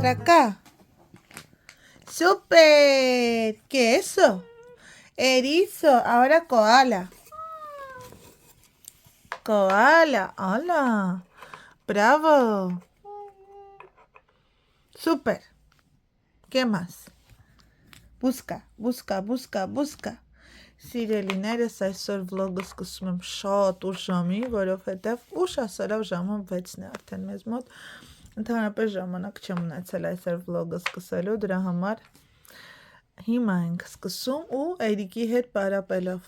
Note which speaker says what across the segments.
Speaker 1: letra K. ¡Súper! ¿Qué es eso? Erizo. Ahora koala. Koala. Hola. Bravo. Súper. ¿Qué más? Busca. Սիրելիներս այսօր վլոգը սկսում եմ շատ ուշ ժամի, որովհետև ուշ ասելով ժամը 6-ն է արդեն մեզ մոտ։ Ընդհանրապես ժամանակ չեմ ունեցել այսօր վլոգը սկսելու, դրա համար հիմա ենք սկսում ու Էրիկի հետ պարապելով։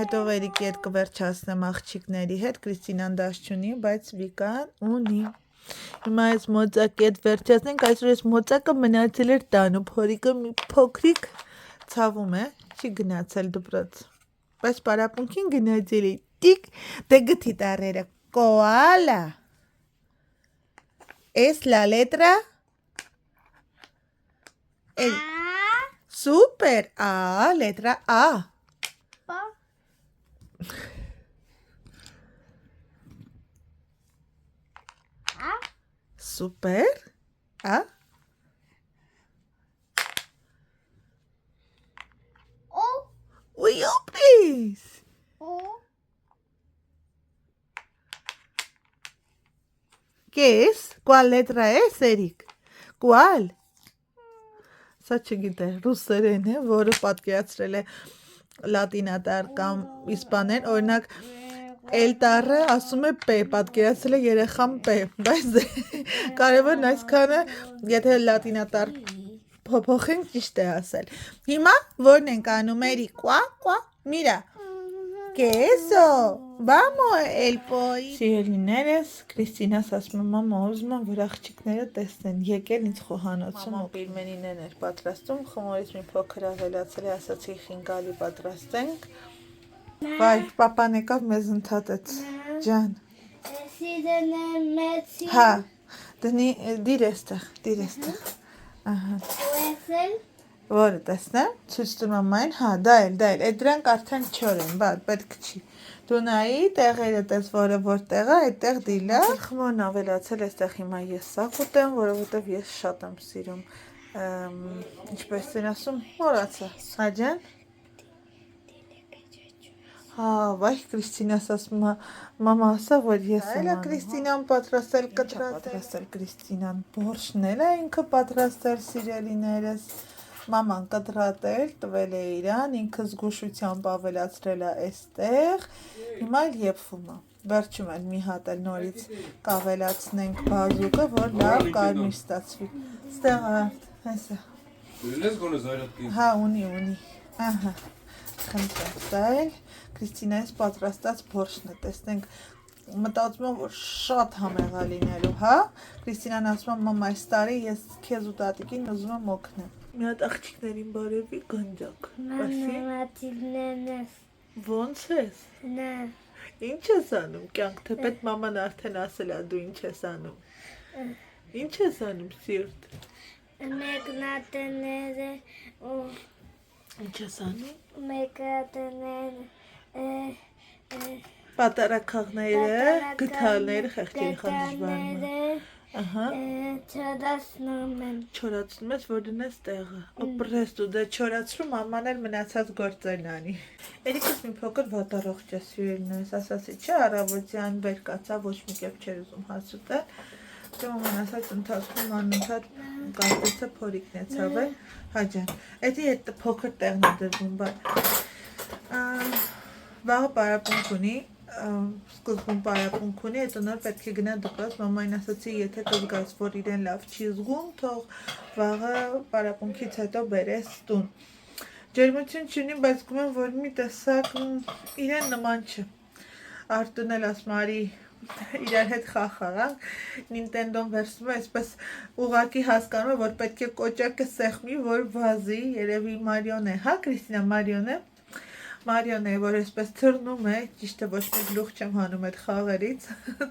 Speaker 1: Հետո Էրիկի հետ կվերջացնեմ աղջիկների հետ, Կրիստինան դաս չունի, բայց Վիկան ունի։ Հիմա այս մոծակի հետ վերջացնենք, այսօր այս մոծակը մնացել էր տանում, փորիկը մի փոքրիկ ցավում է, չի գնացել դպրոց, բայց պարապմունքին գնացել է, տիկ, դե գթի տառերը, koala, es la letra A, super, A, letra A, super, A, uy, hombres. ¿Qué es? ¿Cuál letra es, Eric? ¿Cuál? Սա չգիտե, ռուսերեն է, որը պատկերացրել է լատինատար կամ իսպաներեն, օրինակ L տառը ասում է P, պատկերացրել է երեխան P, բայց կարևորն այսքանը, եթե լատինատար փոփոխենք ճիշտ է ասել։ Հիմա որն ենք անում Էրիկ, կուա, միրա, ¿qué es eso? Vamos, el pollo. Սիրելիներս, Կրիստինաս ասում է, մամա, ուզում եմ, որ աղջիկները տեսնեն, եկել ինձ խոհանոցում ու պիլմենիներն էր պատրաստում, խմորից մի փոքր ավելացել է, ասացի խինգալի պատրաստենք։ Վայ, պապան եկավ մեզ ընդհատեց, ջան։ Հա, դիր էստեղ, ահա։ Որը տեսնեմ, ցույց տում ամայն, հա, դա էլ, այդ դրանք արդեն չոր են, պետք չի։ Դու նայի տեղերը տես, որը որտեղ է, այդտեղ դիլա։ Խմորն ավելացել էստեղ հիմա ես սա կուտեմ, որովհետև ես շատ եմ սիրում, ինչպես են ասում, մոռացա, հա ջան։ Հա, վայ, Կրիստինաս ասում է, մամա ասա, որ ես եմ անում։ Կրիստինան պատրաստել պատրաստել Կրիստինան, բորշն էլ է ինքը պատրաստել սիրելիներս, մաման կտրատել, տվել է իրան, ինքը զգուշությամբ ավելացրել է էստեղ, հիմա էլ եփվում է, վերջում էլ մի հատ էլ նորից կավելացնենք բազուկը, որ լավ կարմիր ստացվի, ստեղ հեսա, հա, ունի, ահա, խնդրեմ, սա էլ Կրիստինայից պատրաստած բորշն է, տեսնենք, մտածում եմ, որ շատ համեղ է լինելու, հա, Կրիստինան ասում եմ, մամա, այս տարի ես քեզ ու տատիկին ուզում եմ օգնել։ Մի հատ աղջիկներին բարևի գնդակ, ոնց ես, ինչ ես անում, կյանք թեպետ մաման արդեն ասել է, դու ինչ ես անում, ինչ ես անում, սիրտ,
Speaker 2: մեկնատները
Speaker 1: ինչ ես անում,
Speaker 2: մեկնատները
Speaker 1: պատարակաղները, գթալները, խեղճերի խանջբարները, չորացնում ես, որ դնես տեղը, օպրես դու դե չորացրում, աման էլ մնացած գործերն անի։ Էրիկս մի փոքր վատառողջ է սիրելիներս, ասացի չէ, առավոտյան վեր կացա, ոչ մի կերպ չէր ուզում հաց ուտել, դե մաման ասաց ընթացքում անընդհատ կարծեցը փորիկն է ցավել, հա ջան, էդի այդ փոքր տեղն է դրվում, վաղը պարապմունք ունի, սկզբում պարապմունք ունի, հետո նոր պետք է գնա դպրոց, մամային ասացի, եթե կզգաս, որ իրեն լավ չի զգում, թող վաղը պարապմունքից հետո բերես տուն։ Ջերմություն չունի, բայց զգում եմ, որ մի տեսակ իրեն նման չէ։ Արտուն էլ ասում արի իրար հետ խաղանք, Նինտենդոն վերցնում է, այսպես ուղղակի հասկանում է, որ պետք է կոճակը սեղմի, որ վազի, երևի Մարիոն է, հա Կրիստինա, Մարիոն է, որ այսպես թռնում է, ճիշտ է ոչ մի գլուխ չեմ հանում այդ խաղերից,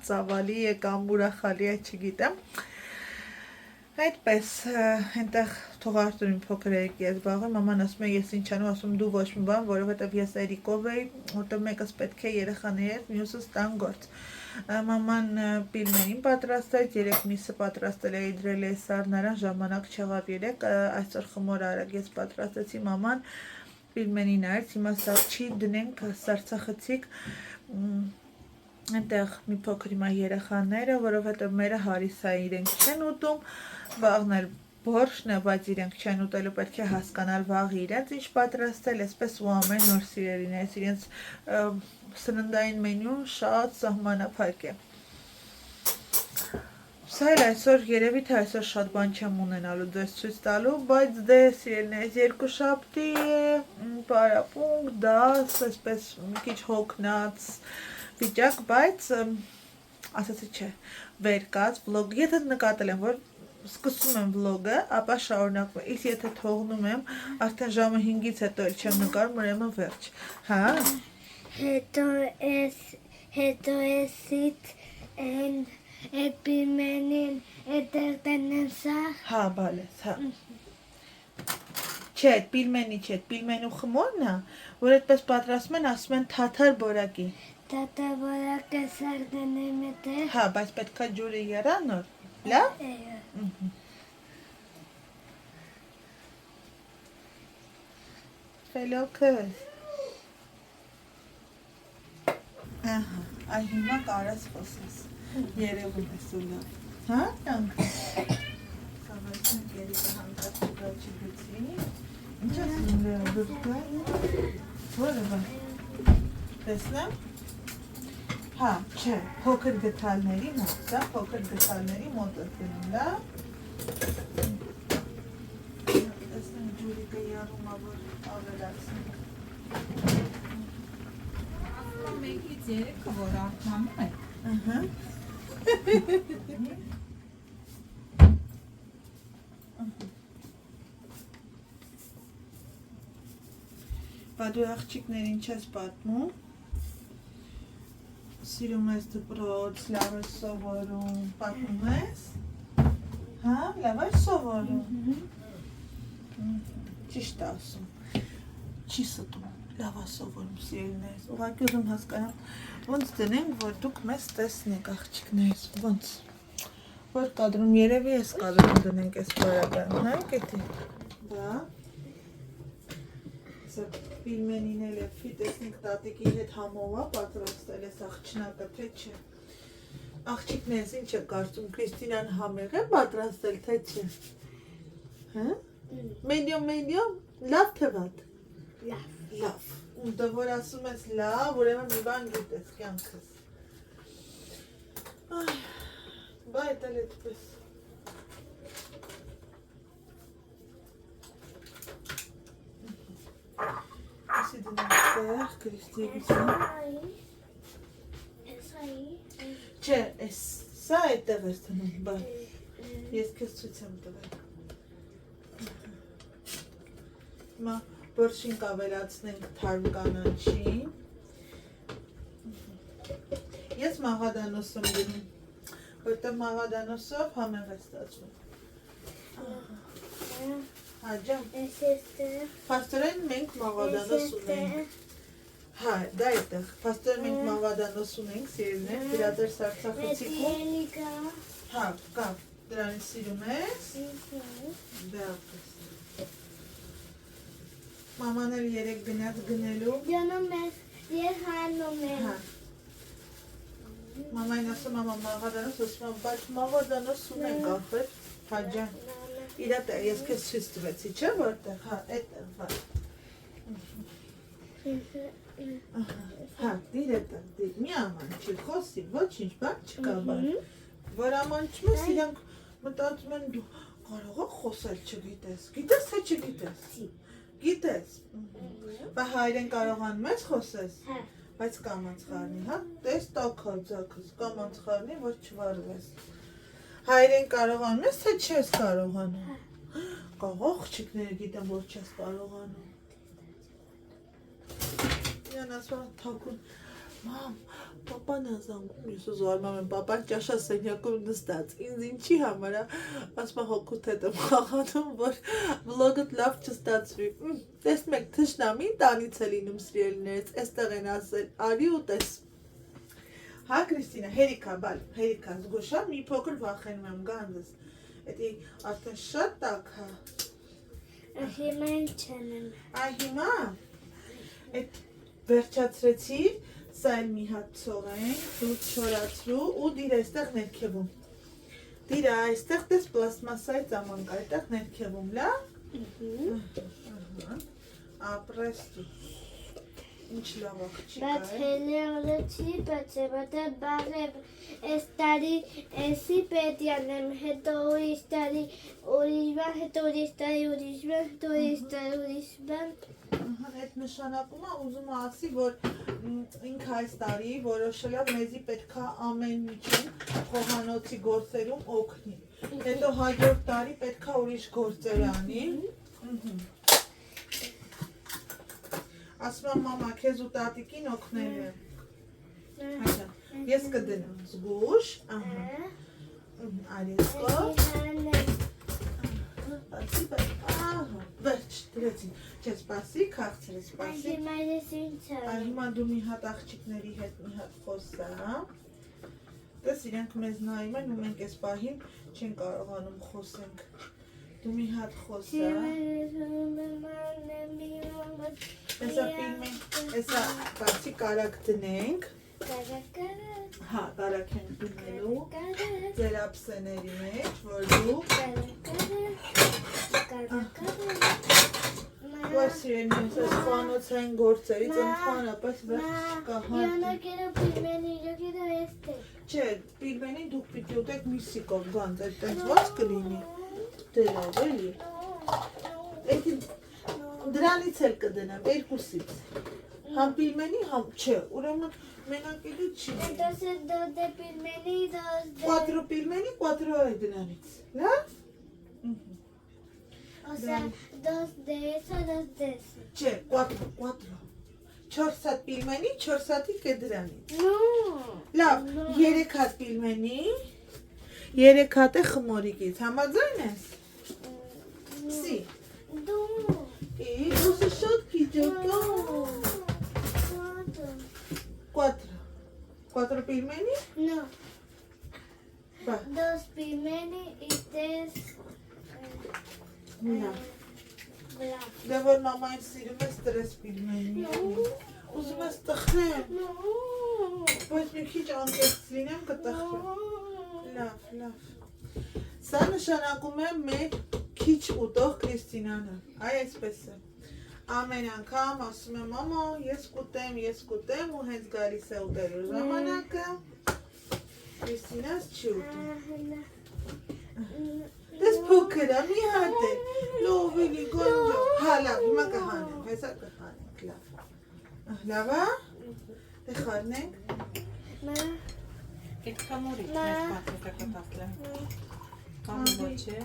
Speaker 1: ծավալի է կամ ուրախալի է, չգիտեմ։ Այդպես, այնտեղ թողարտունի փոքր երեք ես բաղը, մաման ասում է ես ինչ անեմ, ասում դու ոչ մի բան, որովհետև ես Էրիկով էի, որտեղ մեկս պետք է երեխաների հետ, մյուսը ստան գործ։ Մաման պիլմենին պատրաստեց, երեք միսը պատրաստել է իդրել է սառնարան, ժամանակ չեղավ երեք, այսօր խմոր արագ ես պատրաստեցի, մաման պիլմենին արեց, հիմա սարչի դնենք սարցախցիկ, այնտեղ մի փոքր հիմա երեխաները, որովհետև մերը հարիսա իրենք չեն ուտում, վաղն էլ բորշն է, բայց իրենք չեն ուտելու, պետք է հասկանալ վաղ իրենց ինչ պատրաստել, այսպես ու ամեն նոր սիրելիներս իրենց սննդային մենյուն շատ սահմանափակ է։ Սա էլ այսօր երևի թե այսօր շատ բան չեմ ունենալու ձեզ ցույց տալու, բայց դե սիրելիներս երկուշաբթի է, պարապունք, դաս, այսպես մի քիչ հոգնած վիճակ, բայց ասացի չէ, վեր կաց վլոգ, եթե նկատել եմ, որ սկսում եմ վլոգը, ապա շարունակում եմ, իսկ եթե թողնում եմ, արդեն ժամը 5-ից հետո էլ չեմ նկարում, ուրեմն վերջ, հա։
Speaker 2: Հետո էսից այդ պիլմենին այդտեղ տնեմ սա։
Speaker 1: Հա, բալես, հա։ Չէ, պիլմենի չէ, պիլմենու խմորն է, որ այդպես պատրաստում են, ասում են թաթար բորակի։
Speaker 2: Թաթար բորակը սար տնեմ այդտեղ։
Speaker 1: Հա, բայց պետքա ջուրը երա նոր, լավ։ Ֆելոքս։ Ահա, այ հիմա կարաս խոսես, երևում ես ու լավ, հա, տանք։ Սավայցնք երիկը հանդատ ուղաչի գծի, ինչ ասում բրկա, որը բա, տեսնեմ, հա, չէ, փոքր գթալների մոտ, սա փոքր գթալների մոտ ըտնում, լավ, տեսնեմ ջուրիկը յարում ավոր ավելացնում,
Speaker 3: Մեկից երեքը, որ արտանում է։
Speaker 1: ըհը, բա դու աղջիկներին չես պատմում, սիրում ես դպրոց, լավ ես սովորում, պատմում ես, հա, լավ ես սովորում, ճիշտ ասում, չի ստում, լավ ես սովորում սիրելիներս, ուղղակի ուզում հասկանամ, ոնց դնենք, որ դուք մեզ տեսնեք աղջիկներս, ոնց, որ կադրում, երևի ես կադրում դնենք ես բարական, հա, կետի, դա, սա պիլմենին էլ է ֆի, տեսնենք տատիկի հետ համովա պատրաստել ես աղջնակը, թե չէ, աղջիկներս ինչ է կարծում, Կրիստինան համեղ է պատրաստել, թե չէ, հա, մեդիում, լավ թե վատ, լավ, դե որ ասում ես լավ, ուրեմն մի բան գիտես կյանքս, բա էտ էլ էդպես, ասի դնենք տեղ, Կրիստիի գուցին, չէ, սա էտեղ ես տնում, բա, ես կեզ ծույց եմ տվել, հիմա բորշին կավելացնենք թարմ կանանչին, ես մաղադանոս եմ դնում, որտեղ մաղադանոսով համեղ է ստացվում, հա ջան, պաստորեն մենք մաղադանոս ունենք, հա, դա էտեղ, պաստորեն մենք մաղադանոս ունենք, սիրելիներ, դրա դեր սարցախցիկում, հա, կա, դրանի սիրում ես, դա ապես, մաման էլ երեք գնաց գնելու,
Speaker 2: Ջանում ես, ես հանում եմ,
Speaker 1: մամային ասում մաման մաղադանոս, ասում բայց մաղադանոս ունենք ախր, հա ջան, իրա տեղ, ես կեզ չից տվեցի, չէ որտեղ, հա, էտեղ, վա, հա, դիր էտեղ, դիր, մի աման չի, խոսի, ոչ ինչ, բան չկա բան, որ ամանչում ես, իրանք մտածում են դու կարող է խոսել չգիտես, գիտես թե չգիտես, գիտես, բա հայրեն կարողանում ես խոսես, բայց կամանց խարնի, հա, տես տակալ ձակս, կամանց խարնի, որ չվարվես, հայրեն կարողանում ես, թե չես կարողանում, կաղող չիկները գիտեմ, որ չես կարողանում, իրան ասվան թակուն, Մամ, պապան ազանգում, ես ուզում եմ պապան ճաշասենյակում նստած, ինձ ինչի համար է, ասում հոգուտ հետ եմ խաղանում, որ վլոգըդ լավ չստացվի, տեսնում եք թշնամին տանից է լինում սիրելիներից, էստեղ են ասել, արի ու տես, հա Կրիստինա, հերիքա, բալ, հերիքա, զգոշա, մի փոքր վախենում եմ գանձս, էդի արդեն շատ տակ հա,
Speaker 2: Հիմա ինչ անեմ։
Speaker 1: այ հիմա, էդ վերջացրեցիր, սա էլ մի հատ ցողենք, դու չորացրու ու դիր այստեղ ներքևում։ Դիր այստեղ դες պլաստմասայի ծամանկ, այդտեղ ներքևում, լա։ Ապրես դու։ Ինչ լավ աղջիկ
Speaker 2: Բայց
Speaker 1: է։
Speaker 2: հելի ալեցի, բայց է բարև այս տարի էսի պետք անեմ, հետո ուրիշ տարի ուրիշ բան, հետո ուրիշ տարի ուրիշ բան, հետո ուրիշ տարի ուրիշ բան։
Speaker 1: Այդ նշանակում է ուզում ասի, որ ինքը այս տարի որոշել է մեզի պետքա ամեն միջին խոհանոցի գործերում օգնի։ Հետո հաջորդ տարի պետքա ուրիշ գործեր անի։ Ասում եմ մամա, քեզ ու տատիկին օգնել եմ։ Ես կդնեմ զգուշ, արեսկո։ Վերջ, դրեցին, չէ, սպասի, քաղցրը, սպասի։
Speaker 2: Հիմա ես ինչ անեմ։
Speaker 1: Հիմա դու մի հատ աղջիկների հետ մի հատ խոսա։ Տես իրենք մեզ նայում են ու մենք այս պահին չեն կարողանում խոսենք։ Դու մի հատ խոսա։ Էսա ֆիլմեն, էսա բացի կարակ դնենք։ Հա, կարակ ենք դնելու ձեր ափսեների մեջ, որ դուք Որ սիրեն ես այս խանոցային գործերից ընդհանրապես վերջ կահան։
Speaker 2: Յանակերը պիլմենի, յակերը էստե։
Speaker 1: Չէ, պիլմենին դուք պիտի ուտեք միսիկով գանց, այդ տենց ված կլինի։ Դե լավ էլի։ Էդի դրանից էլ կդնեմ, երկուսից։ Համ պիլմենի, համ չէ, ուրեմն մենակ էլի չի։
Speaker 2: Entonces dos de pilmeni y dos de...
Speaker 1: 4 պիլմենի, 4 այ դրանից, լավ։
Speaker 2: O sea, dos de eso, dos de eso.
Speaker 1: Չէ, 4 4 հատ պիլմենի, 4 հատի կդրանից։
Speaker 2: No.
Speaker 1: Լավ, 3 հատ պիլմենի, 3 հատ է խմորիկից, համաձայն ես։ Սի։
Speaker 2: No.
Speaker 1: Դու շատ քիջոկո։ 4 պիլմենի։
Speaker 2: No.
Speaker 1: Բա,
Speaker 2: Dos pilmeni y tres...
Speaker 1: լավ։
Speaker 2: Blanc.
Speaker 1: Դե որ մամային սիրում ես 3 պիլմենի։ Ուզում ես տխրեմ,
Speaker 2: No.
Speaker 1: բայց մի քիչ անկեղծ լինեմ կտխրեմ։ Լավ, լավ։ Սա նշանակում է մեր քիչ ուտող Կրիստինանը, այ այսպես է։ Ամեն անգամ ասում եմ մամա, ես կուտեմ ու հենց գալիս է ուտելու ժամանակը։ Կրիստինաս չի ուտում։ Դες փոքր է, մի հատ է, լով էլի գոնջո։ Հա, լավ, հիմա կհանենք, հեսա կհանենք, լավ։ Լավ է, դե խարնենք։
Speaker 2: Ma.
Speaker 3: Այդ կամորից մեր պատրետը կտասլեմ։ Կամ ոչ է։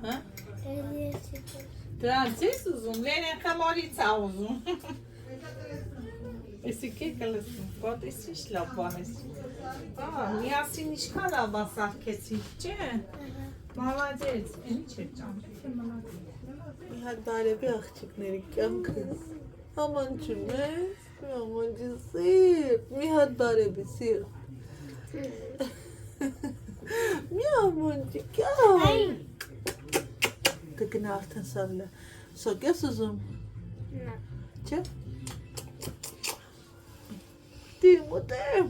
Speaker 3: Հա? Դրանց ես ուզում, լենեն կամորից է ուզում։ Էսի կեկը լսում, գոտ ես ինչ լավ բան ես։ Միասին ինչքան լավ ասարքեցիք, չէ։ Մալաջեց, ինչ է ճամփի մալաջեց։
Speaker 1: Մի հատ բարևի աղջիկների կյանքս։ Ամանջում ես, ամանջի սիրտ, մի հատ բարևի սիրտ։ Մի ամանջի կյան։ Դե գնա արդեն սավլը, սոկ ես ուզում։ Չէ։ Դիմ ուտեմ։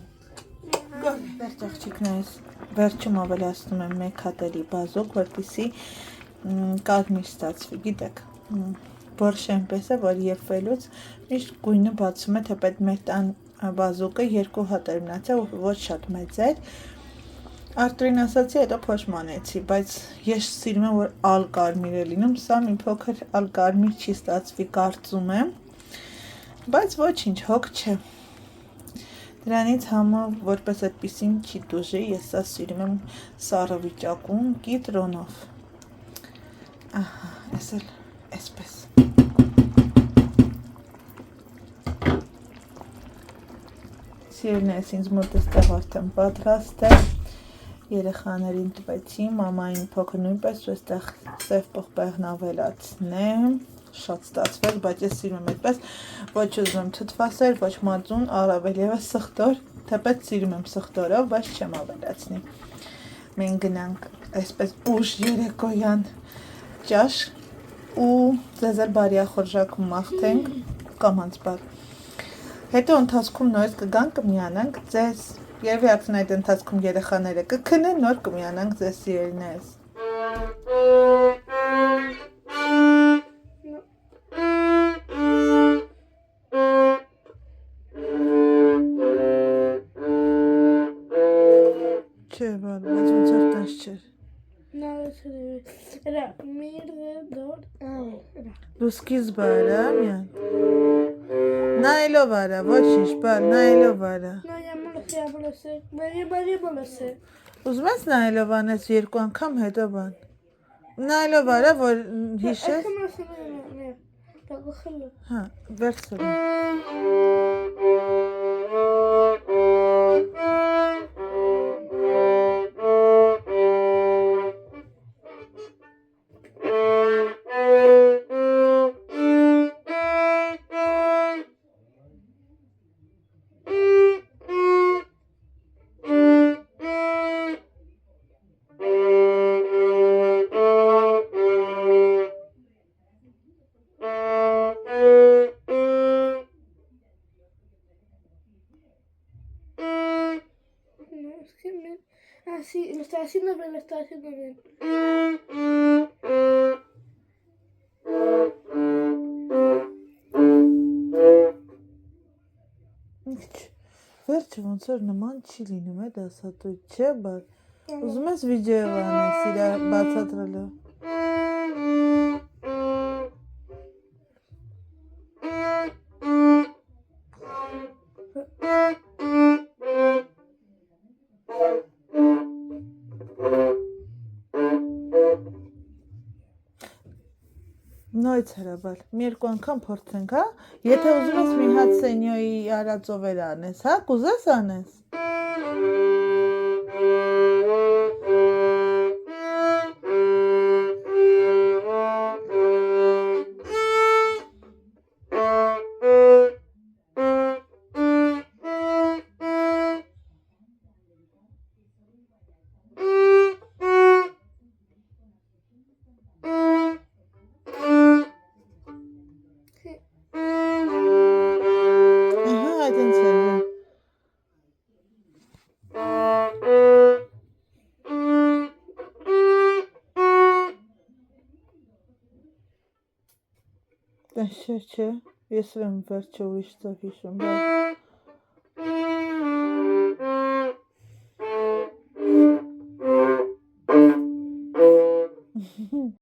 Speaker 1: Վերջ աղջիկներս, վերջում ավելացնում եմ 1 հատ էլի բազուկ, որպեսզի կարմիր ստացվի, գիտեք, բորշը այնպես է, որ եփվելուց միշտ գույնը բացում է, թեպետ մեր տան բազուկը 2 հատ էր մնացել, ոչ շատ մեծ էր։ Արտուրին ասացի, հետո փոշմանեցի, բայց ես սիրում եմ, որ ալ կարմիր է լինում, սա մի փոքր ալ կարմիր չի ստացվի, կարծում եմ, բայց ոչինչ, հոգ չէ։ Դրանից համը որպես այդպիսին չի դուժի, ես սա սիրում եմ սառը վիճակում, կիտրոնով։ Ահա, ես էլ այսպես։ Սիրելիներս, ինձ մոտ էստեղ արդեն պատրաստ է։ Երեխաներին տվեցի, մամային փոքր նույնպես ու այստեղ սև պղպեղն ավելացնեմ։ Շատ ստացվել, բայց ես սիրում եմ այդպես, ոչ ուզում եմ թթվասեր, ոչ մածուն, առավել ևս սխտոր, թեպետ սիրում եմ սխտորով, բայց չեմ ավելացնի։ Մենք գնանք այսպես ուշ երեկոյան ճաշ ու ձեզ էլ բարյախորժակ մաղթենք կամ անցբար։ Հետո ընթացքում նորից կգանք կմիանանք ձեզ, երևի արդեն այդ ընթացքում երեխաները կքնեն, նոր կմիանանք ձեզ սիրելիներս։ Չէ, բայց ոնց էր տես չէր։
Speaker 2: Era mirador.
Speaker 1: Դու սկիզբը արա, միան։ Նայելով արա, ոչինչ, բար, նայելով արա։
Speaker 2: No, ya me lo sé. Me lo sé.
Speaker 1: Ուզում ես նայելով անես երկու անգամ հետո բան։ Նայելով արա, որ
Speaker 2: Es
Speaker 1: հիշես։
Speaker 2: que me lo sé, mira. Para cogerlo.
Speaker 1: Հա, վերցրու։
Speaker 2: No, es que me... Ah, sí, lo está haciendo bien, lo está haciendo bien.
Speaker 1: Վերջը ոնց որ նման չի լինում է դասատուկ, չէ, բար։ Ուզում ես վիդեո անես իրա բացատրելով։ Նույնց հրաբար, մի երկու անգամ փորձենք, հա։ Եթե ուզում ես մի հատ սենյոյի արածով էլ անես, հա, կուզես անես։ Ահա, այդպես է։ Չէ, ես եմ վերջը ուրիշ ծով հիշում, բայց